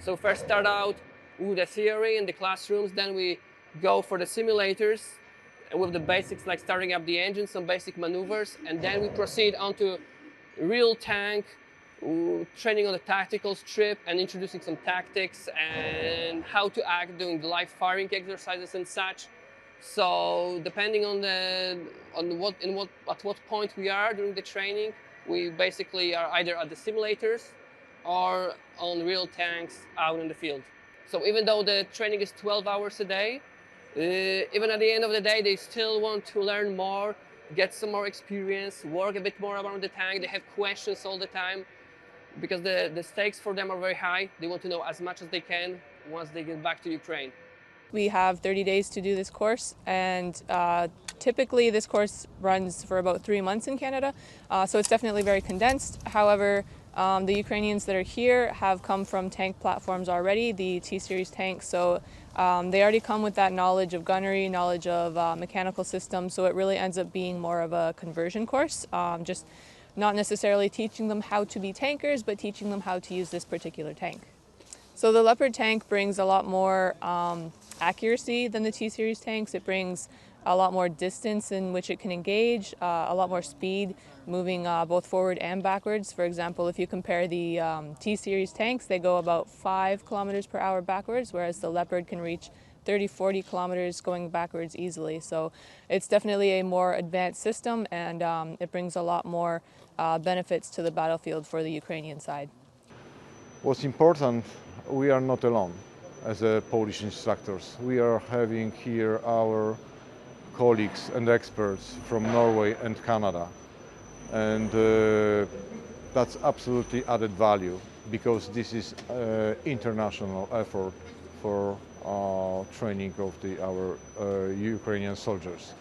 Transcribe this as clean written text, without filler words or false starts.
So first start out with the theory in the classrooms, then we go for the simulators with the basics like starting up the engine, some basic maneuvers, and then we proceed onto real tank, training on the tactical strip and introducing some tactics and how to act during the live firing exercises and such. So depending on at what point we are during the training, we basically are either at the simulators or on real tanks out in the field. So even though the training is 12 hours a day, even at the end of the day, they still want to learn more, get some more experience, work a bit more around the tank. They have questions all the time because the stakes for them are very high. They want to know as much as they can once they get back to Ukraine. We have 30 days to do this course, and typically this course runs for about 3 months in Canada, so it's definitely very condensed. However, the Ukrainians that are here have come from tank platforms already, the T-series tanks, so they already come with that knowledge of gunnery, knowledge of mechanical systems, so it really ends up being more of a conversion course, just not necessarily teaching them how to be tankers, but teaching them how to use this particular tank. So the Leopard tank brings a lot more accuracy than the T-series tanks. It brings a lot more distance in which it can engage, a lot more speed, moving both forward and backwards. For example, if you compare the T-series tanks, they go about 5 kilometers per hour backwards, whereas the Leopard can reach 30-40 kilometers going backwards easily. So it's definitely a more advanced system, and it brings a lot more benefits to the battlefield for the Ukrainian side. What's important, we are not alone as Polish instructors. We are having here our colleagues and experts from Norway and Canada. And that's absolutely added value because this is international effort for training of our Ukrainian soldiers.